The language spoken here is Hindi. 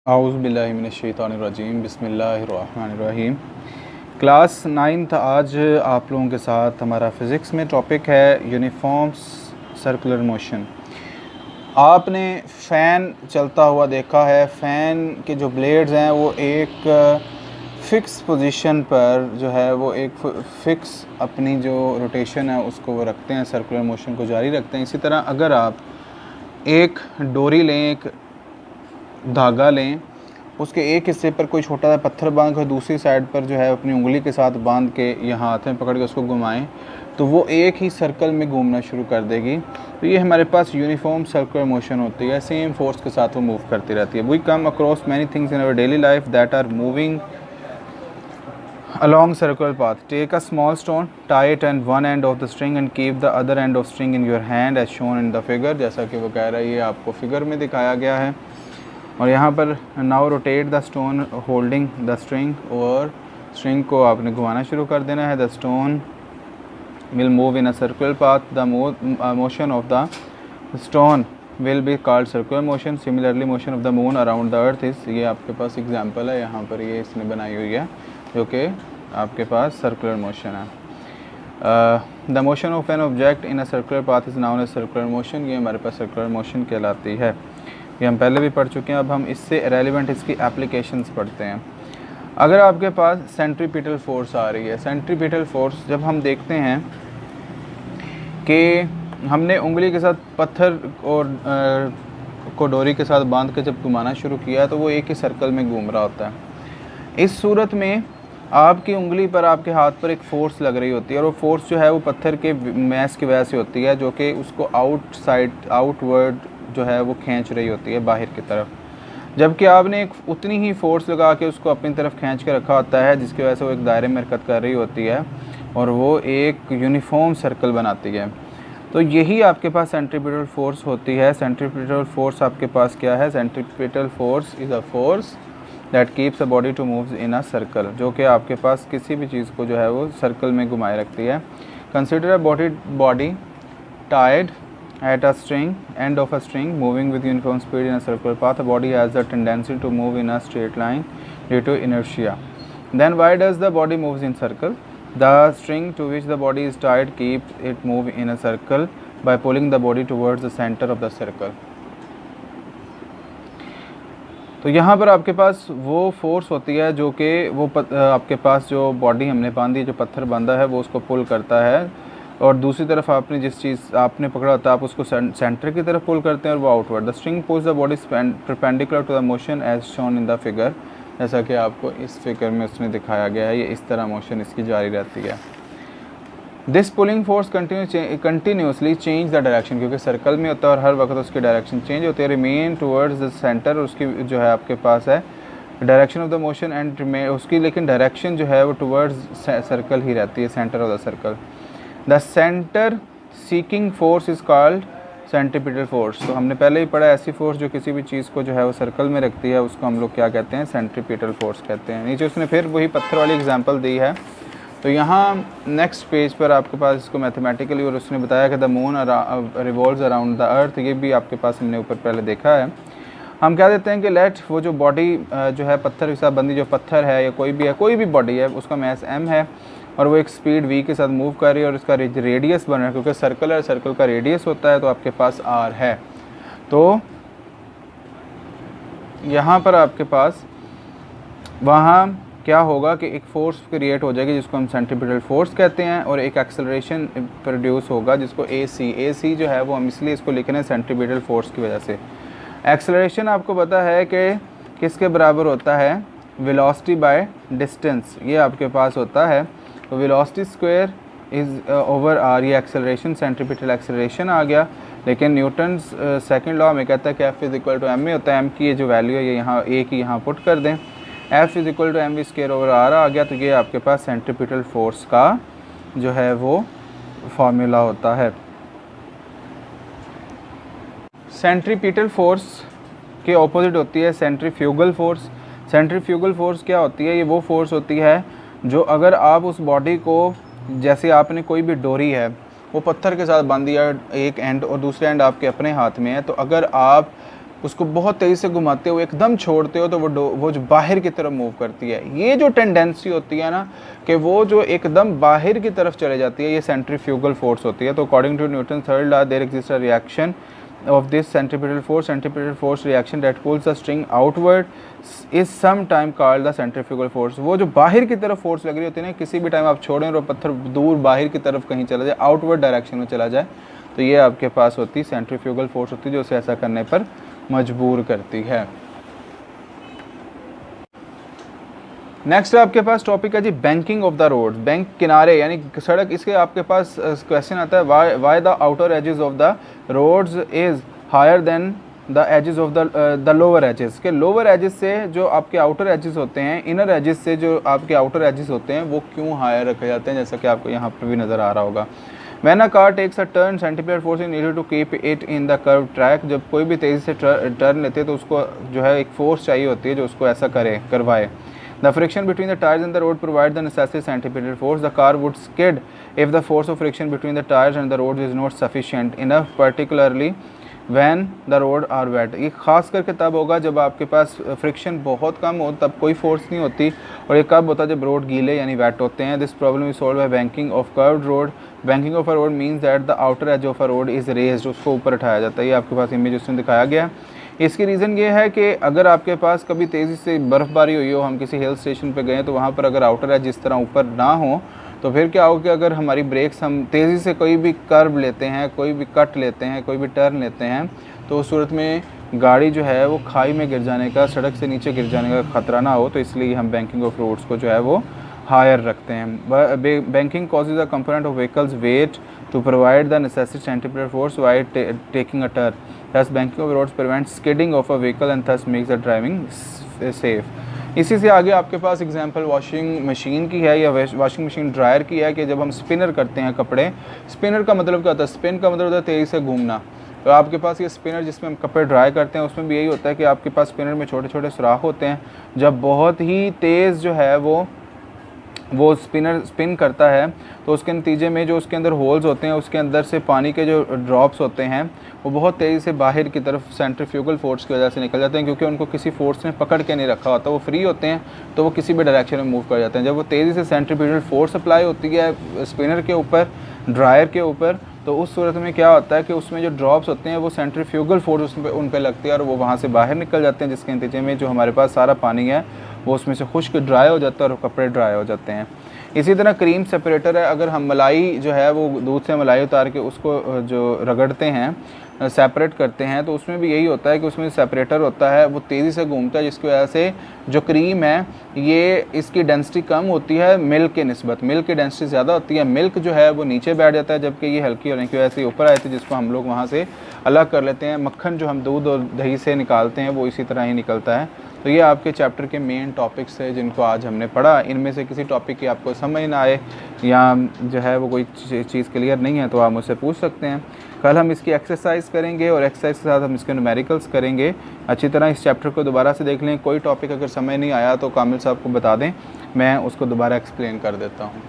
आऊज़ु बिल्लाहि मिनश्शैतानिर्रजीम बिस्मिल्लाहिर्रहमानिर्रहीम। क्लास 9th आज आप लोगों के साथ हमारा फ़िज़िक्स में टॉपिक है यूनिफॉर्म सर्कुलर मोशन। आपने फ़ैन चलता हुआ देखा है। फ़ैन के जो ब्लेड्स हैं वो एक फ़िक्स पोजीशन पर जो है वो एक फ़िक्स अपनी जो रोटेशन है उसको वो रखते हैं, सर्कुलर मोशन को जारी रखते हैं। इसी तरह अगर आप एक डोरी लें, एक धागा लें, उसके एक हिस्से पर कोई छोटा सा पत्थर बांध कर दूसरी साइड पर जो है अपनी उंगली के साथ बांध के या हाथ में पकड़ के उसको घुमाएं तो वो एक ही सर्कल में घूमना शुरू कर देगी। तो ये हमारे पास यूनिफॉर्म सर्कुलर मोशन होती है, सेम फोर्स के साथ वो मूव करती रहती है। We come across many things in our daily life that are moving along circular path. Take a small stone, tie it at one end of the string and keep the other end of string in your hand as shown in the figure। जैसा कि वो कह रहा है ये आपको फिगर में दिखाया गया है। और यहाँ पर now rotate the stone holding the string, और स्ट्रिंग को आपने घुमाना शुरू कर देना है। The stone will move in a circular path. The motion of the stone will be called circular motion. Similarly motion of the moon around the earth is, ये आपके पास एग्जांपल है, यहाँ पर ये इसने बनाई हुई है जो कि आपके पास सर्कुलर मोशन है। The motion of an object in a circular path is known as circular motion. ये हमारे पास सर्कुलर मोशन कहलाती है। ये हम पहले भी पढ़ चुके हैं। अब हम इससे रेलिवेंट इसकी एप्लीकेशंस पढ़ते हैं। अगर आपके पास सेंट्रीपिटल फोर्स आ रही है, सेंट्रीपिटल फोर्स जब हम देखते हैं कि हमने उंगली के साथ पत्थर और को डोरी के साथ बांध के जब घुमाना शुरू किया तो वो एक ही सर्कल में घूम रहा होता है। इस सूरत में आपकी उंगली पर, आपके हाथ पर एक फ़ोर्स लग रही होती है, और वो फोर्स जो है वो पत्थर के मैस की वजह से होती है, जो कि उसको आउटवर्ड जो है वो खींच रही होती है बाहर की तरफ। जबकि आपने एक उतनी ही फोर्स लगा के उसको अपनी तरफ खींच के रखा होता है जिसकी वजह से वो एक दायरे में हरकत कर रही होती है और वो एक यूनिफॉर्म सर्कल बनाती है। तो यही आपके पास सेंट्रीपिटल फोर्स होती है। सेंट्रीपिटल फोर्स आपके पास क्या है? Centripetal force is a force that keeps a body to move in a circle, जो कि आपके पास किसी भी चीज़ को जो है वो सर्कल में घुमाए रखती है। Consider a body tied at a string end of a string moving with uniform speed in a circular path. A body has a tendency to move in a straight line due to inertia. Then why does the body moves in circle? The string to which the body is tied keeps it move in a circle by pulling the body towards the center of the circle. तो यहाँ पर आपके पास वो फोर्स होती है जो कि वो आपके पास जो बॉडी हमने बांधी, जो पत्थर बांधा है, वो उसको पुल करता है, और दूसरी तरफ आपने जिस चीज़ आपने पकड़ा होता है आप उसको सेंटर की तरफ पुल करते हैं और वो outward. The string pulls the body perpendicular to the motion as shown in the figure. जैसा कि आपको इस फिगर में उसने दिखाया गया है, ये इस तरह मोशन इसकी जारी रहती है। This pulling force continuously change the direction, क्योंकि सर्कल में होता है और हर वक्त उसकी डायरेक्शन चेंज होती है। रिमेन टूवर्ड्स द सेंटर, उसकी जो है आपके पास है direction of the motion and उसकी, लेकिन डायरेक्शन जो है वो टूवर्ड्स सर्कल ही रहती है, centre of the circle. The centre seeking force is called centripetal force. तो हमने पहले ही पढ़ा, ऐसी फोर्स जो किसी भी चीज़ को जो है वो सर्कल में रखती है उसको हम लोग क्या कहते हैं? सेंट्रीपिटल फोर्स कहते हैं। नीचे उसने फिर वही पत्थर वाली एग्जांपल दी है। तो यहाँ नेक्स्ट पेज पर आपके पास इसको मैथमेटिकली, और उसने बताया कि the moon revolves around the earth. ये भी आपके पास हमने ऊपर पहले देखा है। हम क्या देते हैं कि लेट वो जो बॉडी जो है पत्थर के साथ बंधी, जो पत्थर है या कोई भी है, कोई भी बॉडी है, उसका मैस m है और वो एक स्पीड v के साथ मूव कर रही है और इसका रेडियस बन रहा है, क्योंकि सर्कल है, सर्कल का रेडियस होता है, तो आपके पास r है। तो यहाँ पर आपके पास वहाँ क्या होगा कि एक फ़ोर्स क्रिएट हो जाएगी जिसको हम सेंट्रीपिटल फोर्स कहते हैं, और एक एक्सेलरेशन प्रोड्यूस होगा जिसको ac जो है वो हम इसलिए इसको लिख रहे हैं सेंट्रीपिटल फोर्स की वजह से। एक्सेलरेशन आपको पता है कि किसके बराबर होता है? वेलोसिटी बाय डिस्टेंस, ये आपके पास होता है। तो velocity square is over R, ये एक्सेलरेशन, सेंट्रीपिटल एक्सेलरेशन आ गया। लेकिन न्यूटन सेकंड लॉ में कहता है कि F is equal to m में होता है। m की ये जो वैल्यू है ये यहाँ a की यहाँ पुट कर दें, F is equal to mv square over r आ गया। तो ये आपके पास सेंट्रीपिटल फोर्स का जो है वो फार्मूला होता है। सेंट्रीपिटल फोर्स के ऑपोजिट होती है सेंट्रीफ्यूगल फोर्स। सेंट्रीफ्यूगल फोर्स क्या होती है? ये वो फोर्स होती है जो अगर आप उस बॉडी को, जैसे आपने कोई भी डोरी है वो पत्थर के साथ बांधी है एक एंड और दूसरे एंड आपके अपने हाथ में है, तो अगर आप उसको बहुत तेज़ी से घुमाते हो, एकदम छोड़ते हो तो वो जो बाहर की तरफ मूव करती है। ये जो टेंडेंसी होती है ना कि वो जो एकदम बाहर की तरफ चले जाती है, ये सेंट्रीफ्यूगल फोर्स होती है। तो according to Newton third law there exist a reaction of this centripetal force reaction that pulls the string outward is sometime called the centrifugal force। वो जो बाहर की तरफ फोर्स लग रही होती है ना, किसी भी टाइम आप छोड़ें और पत्थर दूर बाहर की तरफ कहीं चला जाए, आउटवर्ड डायरेक्शन में चला जाए, तो ये आपके पास होती सेंट्रीफ्यूगल फोर्स होती है, जो उसे ऐसा करने पर मजबूर करती है। नेक्स्ट आपके पास टॉपिक है जी banking of the road. Bank किनारे यानी सड़क, इसके आपके पास क्वेश्चन आता है why the outer edges of the roads is higher than the lower of द लोअर एजेस। के लोअर एजेस से जो आपके आउटर एजेस होते हैं, इनर एजेस से जो आपके आउटर एजेस होते हैं, वो क्यों हायर रखे जाते हैं, जैसा कि आपको यहाँ पर भी नज़र आ रहा होगा। When a car takes a turn, centripetal force is needed to keep it in the curved track। जब कोई भी तेज़ी से टर्न लेते हैं तो उसको जो है एक फोर्स चाहिए होती है जो उसको ऐसा करवाए। The friction between the tires and the road provides the necessary centripetal force। The car would skid if the force of friction between the tires and the road is not sufficient enough, particularly when the road are wet। ये खास करके तब होगा जब आपके पास फ्रिक्शन बहुत कम हो, तब कोई फोर्स नहीं होती। और ये कब होता है, जब रोड गीले यानी वेट होते हैं। This problem is solve by banking of curved road. Banking of a road means that the outer as of a road is raised, उसको ऊपर उठाया जाता है। ये आपके पास इमेज उसमें दिखाया गया। इसकी रीज़न ये है कि अगर आपके पास कभी तेज़ी से बर्फ़बारी हुई हो, हम किसी हिल स्टेशन पे गए तो वहाँ पर अगर आउटर एज जिस तरह ऊपर ना हो, तो फिर क्या होगा कि अगर हमारी ब्रेक्स, हम तेज़ी से कोई भी कर्व लेते हैं, कोई भी कट लेते हैं, कोई भी टर्न लेते हैं, तो उस सूरत में गाड़ी जो है वो खाई में गिर जाने का, सड़क से नीचे गिर जाने का ख़तरा ना हो। तो इसलिए हम बैंकिंग ऑफ रोड्स को जो है वो हायर रखते हैं। Banking causes a component of vehicles weight to provide the necessary centripetal force while taking a turn. Thus banking of roads prevents skidding of a vehicle and thus makes the driving safe। इसी से आगे आपके पास एग्जांपल वॉशिंग मशीन की है या वॉशिंग मशीन ड्रायर की है कि जब हम स्पिनर करते हैं कपड़े, स्पिनर का मतलब क्या होता है, स्पिन का मतलब होता है तेज़ी से घूमना। तो आपके पास ये स्पिनर जिसमें हम कपड़े ड्राई करते हैं, उसमें भी यही होता है कि आपके पास स्पिनर में छोटे छोटे सुराख होते हैं। जब बहुत ही तेज़ जो है वो स्पिनर स्पिन करता है तो उसके नतीजे में जो उसके अंदर होल्स होते हैं, उसके अंदर से पानी के जो ड्रॉप्स होते हैं वो बहुत तेज़ी से बाहर की तरफ सेंट्रीफ्यूगल फोर्स की वजह से निकल जाते हैं, क्योंकि उनको किसी फोर्स ने पकड़ के नहीं रखा होता, वो फ्री होते हैं, तो वो किसी भी डायरेक्शन में मूव कर जाते हैं। जब वो तेज़ी से सेंट्रीफ्यूगल फोर्स अप्लाई होती है स्पिनर के ऊपर, ड्रायर के ऊपर, तो उस सूरत में क्या होता है कि उसमें जो ड्रॉप्स होते हैं वो सेंट्रीफ्यूगल फोर्स उन पर लगती है और वो वहाँ से बाहर निकल जाते हैं, जिसके नतीजे में जो हमारे पास सारा पानी है वो उसमें से खुश्क ड्राई हो जाता है और कपड़े ड्राई हो जाते हैं। इसी तरह क्रीम सेपरेटर है, अगर हम मलाई जो है वो दूध से मलाई उतार के उसको जो रगड़ते हैं, सेपरेट करते हैं, तो उसमें भी यही होता है कि उसमें सेपरेटर होता है वो तेज़ी से घूमता है, जिसकी वजह से जो क्रीम है ये इसकी डेंसिटी कम होती है मिल्क के निस्बत। मिल्क की डेंसिटी ज़्यादा होती है, मिल्क जो है वो नीचे बैठ जाता है, जबकि ये हल्की होने की वजह से ऊपर आए थे, जिसको हम लोग वहाँ से अलग कर लेते हैं। मक्खन जो हम दूध और दही से निकालते हैं वो इसी तरह ही निकलता है। तो ये आपके चैप्टर के मेन टॉपिक्स है जिनको आज हमने पढ़ा। इनमें से किसी टॉपिक की आपको समझ ना आए या जो है वो कोई चीज़ क्लियर नहीं है तो आप मुझसे पूछ सकते हैं। कल हम इसकी एक्सरसाइज करेंगे और एक्सरसाइज के साथ हम इसके न्यूमेरिकल्स करेंगे। अच्छी तरह इस चैप्टर को दोबारा से देख लें। कोई टॉपिक अगर समझ नहीं आया तो कामिल साहब को बता दें, मैं उसको दोबारा एक्सप्लेन कर देता हूँ।